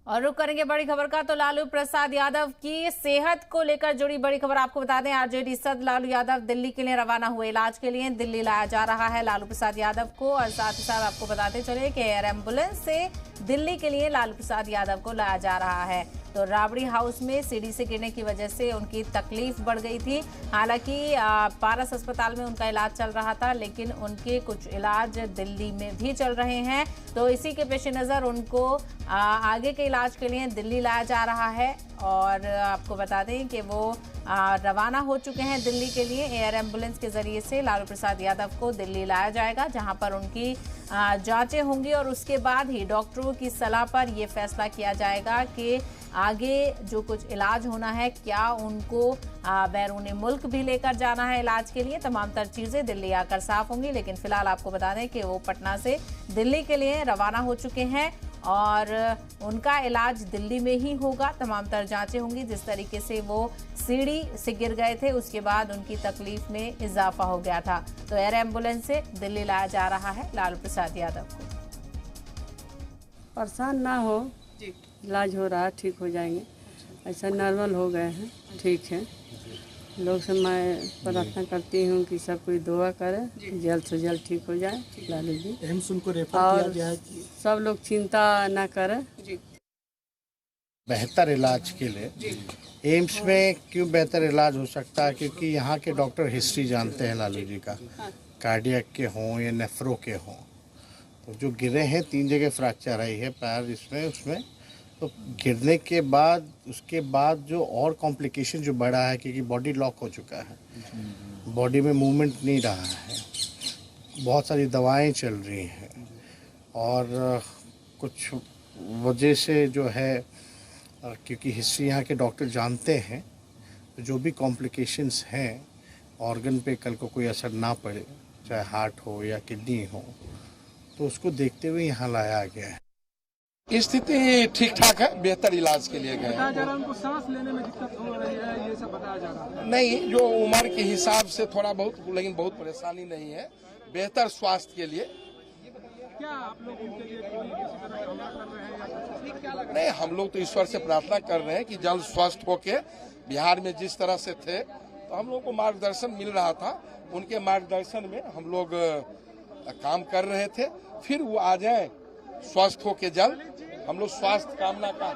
और रुक करेंगे बड़ी खबर का। तो लालू प्रसाद यादव की सेहत को लेकर जुड़ी बड़ी खबर आपको बता दें। आरजेडी सदस्य लालू यादव दिल्ली के लिए रवाना हुए। इलाज के लिए दिल्ली लाया जा रहा है लालू प्रसाद यादव को। और साथ ही साथ आपको बताते चले कि एयर एम्बुलेंस से दिल्ली के लिए लालू प्रसाद यादव को लाया जा रहा है। तो राबड़ी हाउस में सीढ़ी से गिरने की वजह से उनकी तकलीफ बढ़ गई थी। हालांकि पारस अस्पताल में उनका इलाज चल रहा था, लेकिन उनके कुछ इलाज दिल्ली में भी चल रहे हैं। तो इसी के पेश नज़र उनको आगे के इलाज के लिए दिल्ली लाया जा रहा है। और आपको बता दें कि वो रवाना हो चुके हैं दिल्ली के लिए। एयर एम्बुलेंस के जरिए से लालू प्रसाद यादव को दिल्ली लाया जाएगा, जहां पर उनकी जांचें होंगी और उसके बाद ही डॉक्टरों की सलाह पर यह फैसला किया जाएगा कि आगे जो कुछ इलाज होना है, क्या उनको बैरून मुल्क भी लेकर जाना है इलाज के लिए। तमाम तर चीजें दिल्ली आकर साफ होंगी। लेकिन फिलहाल आपको बता दें कि वो पटना से दिल्ली के लिए रवाना हो चुके हैं और उनका इलाज दिल्ली में ही होगा। तमाम तर जांचें होंगी। जिस तरीके से वो सीढ़ी से गिर गए थे, उसके बाद उनकी तकलीफ में इजाफा हो गया था। तो एयर एम्बुलेंस से दिल्ली लाया जा रहा है लालू प्रसाद यादव को। परेशान ना हो, इलाज हो रहा है, ठीक हो जाएंगे। ऐसा नॉर्मल हो गए हैं, ठीक है। लोग से मैं प्रार्थना करती हूँ कि सब कोई दुआ करे कि जल्द से जल्द ठीक हो जाए लालू जी। एम्स उनको रेफर किया गया है कि सब लोग चिंता ना करें। बेहतर इलाज के लिए एम्स में क्यों बेहतर इलाज हो सकता है, क्योंकि यहाँ के डॉक्टर हिस्ट्री जानते हैं लालू जी का, कार्डियक के हों या नेफ्रो के हों। तो जो गिरे हैं 3 जगह फ्रैक्चर आई है पैर इसमें उसमें, तो गिरने के बाद उसके बाद जो और कॉम्प्लिकेशन जो बढ़ा है, क्योंकि बॉडी लॉक हो चुका है, बॉडी में मूवमेंट नहीं रहा है, बहुत सारी दवाएं चल रही हैं और कुछ वजह से जो है, क्योंकि हिस्ट्री यहाँ के डॉक्टर जानते हैं, तो जो भी कॉम्प्लिकेशंस हैं ऑर्गन पे कल को कोई असर ना पड़े, चाहे हार्ट हो या किडनी हो, तो उसको देखते हुए यहाँ लाया गया है। स्थिति ठीक ठाक है, बेहतर इलाज के लिए गए। बताया जा रहा है उनको सांस लेने में दिक्कत हो रही है, ये सब बताया जा रहा है। नहीं, जो उम्र के हिसाब से थोड़ा बहुत, लेकिन बहुत परेशानी नहीं है, बेहतर स्वास्थ्य के लिए। क्या आप लोग उनके लिए किसी तरह का हमला कर रहे हैं या कुछ? नहीं, हम लोग तो ईश्वर से प्रार्थना कर रहे हैं कि जल्द स्वस्थ होके, बिहार में जिस तरह से थे तो हम लोग को मार्गदर्शन मिल रहा था, उनके मार्गदर्शन में हम लोग काम कर रहे थे। फिर वो आ जाए स्वस्थ होके जल्द, हम लोग स्वास्थ्य कामना का